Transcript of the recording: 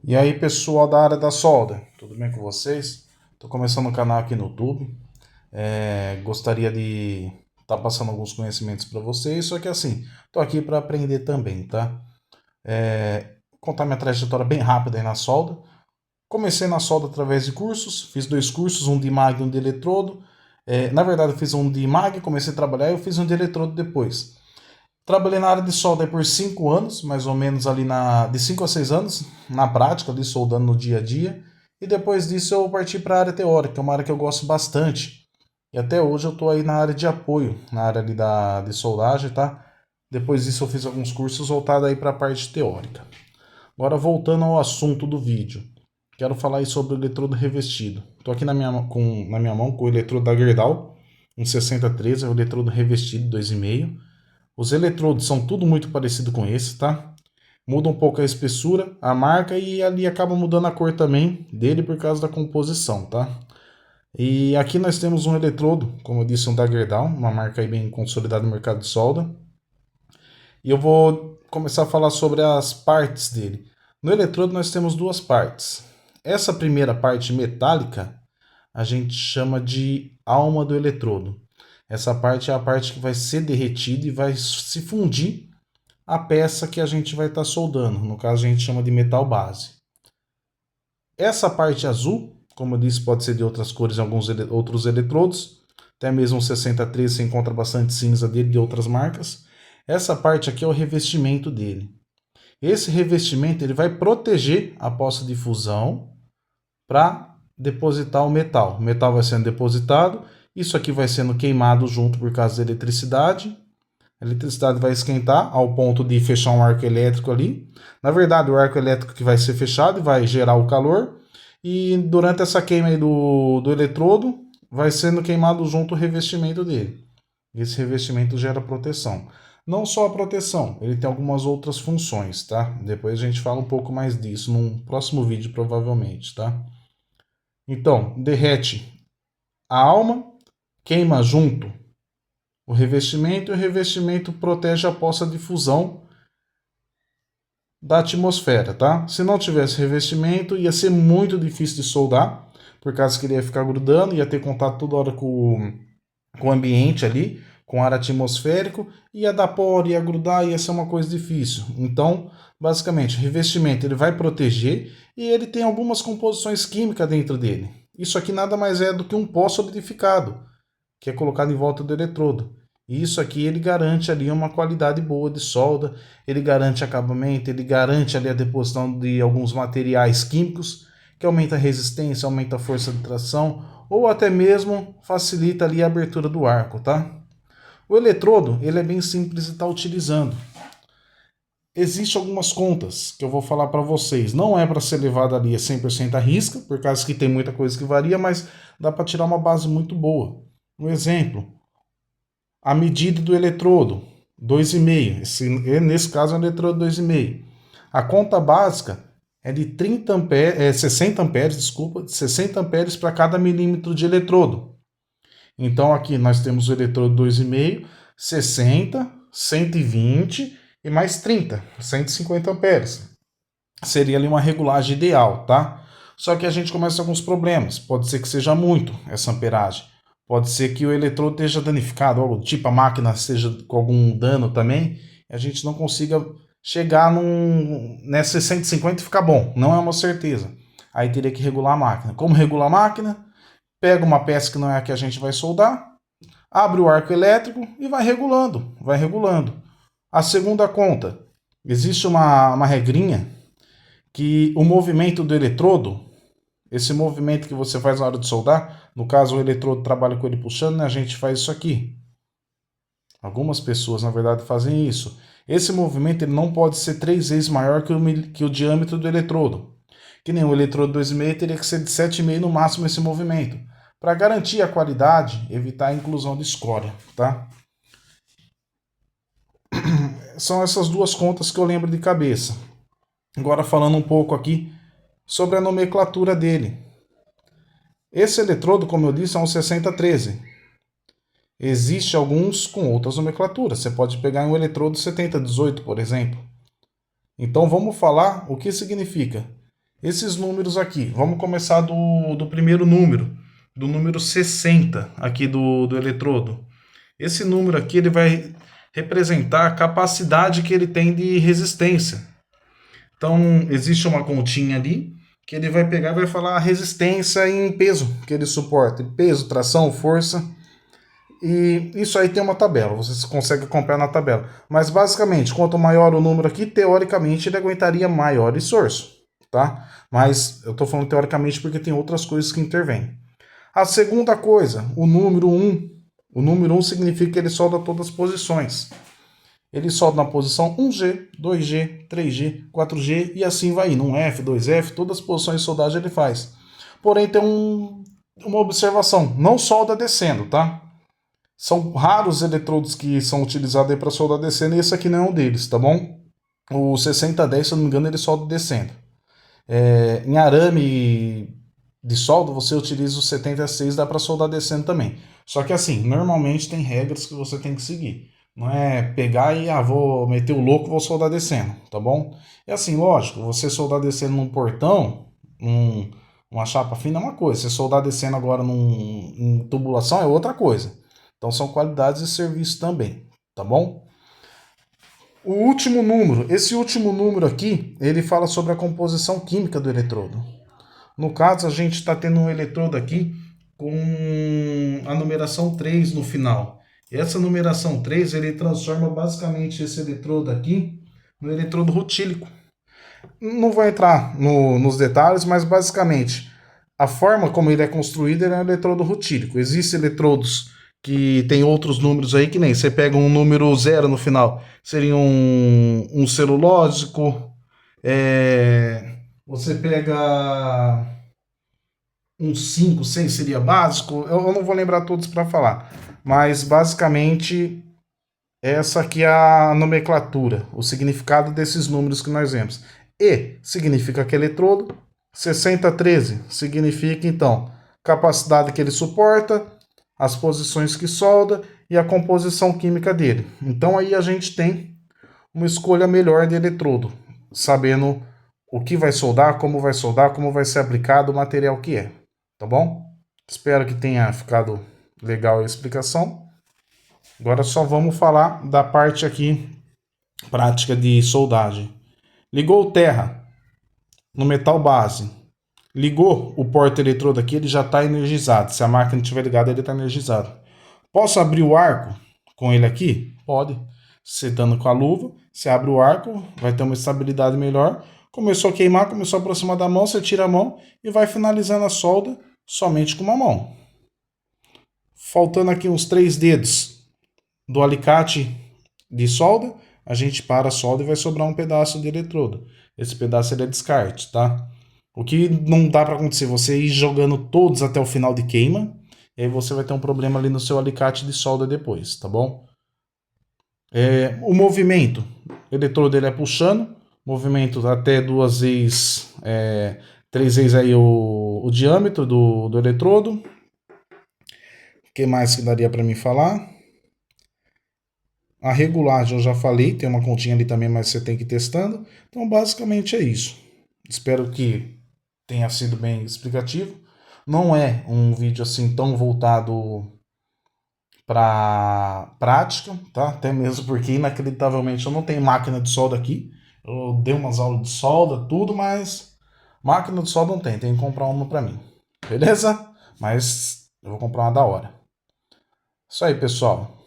E aí, pessoal da área da solda, tudo bem com vocês? Estou começando um canal aqui no YouTube. Gostaria de estar passando alguns conhecimentos para vocês, só que assim, estou aqui para aprender também, tá? Contar minha trajetória bem rápida aí na solda. Comecei na solda através de cursos, fiz 2 cursos, um de mag e um de eletrodo. Na verdade, eu fiz um de mag, comecei a trabalhar e eu fiz um de eletrodo depois. Trabalhei na área de solda por 5 anos, mais ou menos ali de 5 a 6 anos, na prática, ali soldando no dia a dia. E depois disso eu parti para a área teórica, que é uma área que eu gosto bastante. E até hoje eu estou aí na área de apoio, na área ali de soldagem, tá? Depois disso eu fiz alguns cursos voltados aí para a parte teórica. Agora voltando ao assunto do vídeo. Quero falar aí sobre o eletrodo revestido. Estou aqui na minha mão com o eletrodo da Gerdau, um 6013, é o eletrodo revestido 2,5. Os eletrodos são tudo muito parecido com esse, tá? Muda um pouco a espessura, a marca e ali acaba mudando a cor também dele por causa da composição, tá? E aqui nós temos um eletrodo, como eu disse, um da Gerdau, uma marca aí bem consolidada no mercado de solda. E eu vou começar a falar sobre as partes dele. No eletrodo nós temos 2 partes. Essa primeira parte metálica a gente chama de alma do eletrodo. Essa parte é a parte que vai ser derretida e vai se fundir a peça que a gente vai estar soldando. No caso, a gente chama de metal base. Essa parte azul, como eu disse, pode ser de outras cores em alguns outros eletrodos. Até mesmo o 6013 você encontra bastante cinza dele de outras marcas. Essa parte aqui é o revestimento dele. Esse revestimento ele vai proteger a poça de fusão para depositar o metal. O metal vai sendo depositado, isso aqui vai sendo queimado junto por causa da eletricidade. A eletricidade vai esquentar ao ponto de fechar um arco elétrico ali. Na verdade, o arco elétrico que vai ser fechado e vai gerar o calor. E durante essa queima aí do eletrodo, vai sendo queimado junto o revestimento dele. Esse revestimento gera proteção. Não só a proteção, ele tem algumas outras funções, tá? Depois a gente fala um pouco mais disso num próximo vídeo, provavelmente, tá? Então, derrete a alma, queima junto o revestimento e o revestimento protege a poça de fusão da atmosfera, tá? Se não tivesse revestimento, ia ser muito difícil de soldar, por causa que ele ia ficar grudando, ia ter contato toda hora com o ambiente ali, com o ar atmosférico, ia dar pó, ia grudar, ia ser uma coisa difícil. Então, basicamente, o revestimento ele vai proteger e ele tem algumas composições químicas dentro dele. Isso aqui nada mais é do que um pó solidificado, que é colocado em volta do eletrodo. E isso aqui ele garante ali uma qualidade boa de solda, ele garante acabamento, ele garante ali a deposição de alguns materiais químicos, que aumenta a resistência, aumenta a força de tração, ou até mesmo facilita ali a abertura do arco, tá? O eletrodo, ele é bem simples de estar utilizando. Existem algumas contas que eu vou falar para vocês. Não é para ser levado ali a 100% à risca, por causa que tem muita coisa que varia, mas dá para tirar uma base muito boa. Um exemplo, a medida do eletrodo, 2,5. Nesse caso é um eletrodo 2,5. A conta básica é de 60 amperes, desculpa, 60 amperes para cada milímetro de eletrodo. Então aqui nós temos o eletrodo 2,5, 60, 120 e mais 30, 150 amperes. Seria ali uma regulagem ideal, tá? Só que a gente começa alguns problemas. Pode ser que seja muito essa amperagem. Pode ser que o eletrodo esteja danificado, ou tipo a máquina esteja com algum dano também, e a gente não consiga chegar nessa 150 e ficar bom. Não é uma certeza. Aí teria que regular a máquina. Como regular a máquina? Pega uma peça que não é a que a gente vai soldar, abre o arco elétrico e vai regulando, vai regulando. A segunda conta, existe uma regrinha que o movimento do eletrodo, esse movimento que você faz na hora de soldar, no caso o eletrodo trabalha com ele puxando, né? A gente faz isso aqui. Algumas pessoas, na verdade, fazem isso. Esse movimento ele não pode ser 3 vezes maior que o diâmetro do eletrodo. Que nem o eletrodo 2,5 teria que ser de 7,5 no máximo esse movimento. Para garantir a qualidade, evitar a inclusão de escória, tá? São essas 2 contas que eu lembro de cabeça. Agora falando um pouco aqui sobre a nomenclatura dele. Esse eletrodo, como eu disse, é um 6013. Existe alguns com outras nomenclaturas. Você pode pegar um eletrodo 7018, por exemplo. Então vamos falar o que significa. Esses números aqui, vamos começar do primeiro número, do número 60 aqui do eletrodo. Esse número aqui ele vai representar a capacidade que ele tem de resistência. Então, existe uma continha ali que ele vai pegar e vai falar a resistência em peso que ele suporta. Peso, tração, força. E isso aí tem uma tabela, você consegue comprar na tabela. Mas basicamente, quanto maior o número aqui, teoricamente ele aguentaria maior esforço, tá? Mas eu estou falando teoricamente porque tem outras coisas que intervêm. A segunda coisa, o número 1. O número 1 significa que ele solda todas as posições. Ele solda na posição 1G, 2G, 3G, 4G e assim vai indo. 1F, 2F, todas as posições de soldagem ele faz. Porém, tem uma observação: não solda descendo, tá? São raros eletrodos que são utilizados para soldar descendo e esse aqui não é um deles, tá bom? O 6010, se eu não me engano, ele solda descendo. Em arame de solda, você utiliza o 76, dá para soldar descendo também. Só que assim, normalmente tem regras que você tem que seguir. Não é pegar e, vou meter o louco, vou soldar descendo, tá bom? É assim, lógico, você soldar descendo num portão, uma chapa fina é uma coisa. Você soldar descendo agora em tubulação é outra coisa. Então são qualidades de serviço também, tá bom? O último número, esse último número aqui, ele fala sobre a composição química do eletrodo. No caso, a gente está tendo um eletrodo aqui com a numeração 3 no final. E essa numeração 3, ele transforma basicamente esse eletrodo aqui no eletrodo rutílico. Não vou entrar nos detalhes, mas basicamente a forma como ele é construído é um eletrodo rutílico. Existem eletrodos que tem outros números aí, que nem você pega um número 0 no final, seria um celulósico. Você pega um 5, 6 seria básico. Eu não vou lembrar todos para falar, mas basicamente essa aqui é a nomenclatura, o significado desses números que nós vemos. E significa que eletrodo, 6013 significa então capacidade que ele suporta, as posições que solda e a composição química dele. Então aí a gente tem uma escolha melhor de eletrodo, sabendo o que vai soldar, como vai ser aplicado, o material que é. Tá bom? Espero que tenha ficado legal a explicação. Agora só vamos falar da parte aqui prática de soldagem. Ligou o terra no metal base. Ligou o porta-eletrodo aqui, ele já está energizado. Se a máquina estiver ligada, ele está energizado. Posso abrir o arco com ele aqui? Pode. Você dando com a luva, você abre o arco, vai ter uma estabilidade melhor. Começou a queimar, começou a aproximar da mão, você tira a mão e vai finalizando a solda somente com uma mão. Faltando aqui uns 3 dedos do alicate de solda, a gente para a solda e vai sobrar um pedaço de eletrodo. Esse pedaço ele é descarte, tá? O que não dá para acontecer, você ir jogando todos até o final de queima, e aí você vai ter um problema ali no seu alicate de solda depois, tá bom? O movimento, o eletrodo ele é puxando, movimento até 2 vezes, 3 vezes aí o diâmetro do eletrodo. O que mais que daria para me falar? A regulagem eu já falei, tem uma continha ali também, mas você tem que ir testando. Então basicamente é isso. Espero que tenha sido bem explicativo. Não é um vídeo assim tão voltado para prática, tá? Até mesmo porque inacreditavelmente eu não tenho máquina de solda aqui. Eu dei umas aulas de solda, tudo, mas máquina de solda não tem que comprar uma para mim. Beleza? Mas eu vou comprar uma da hora. Isso aí, pessoal.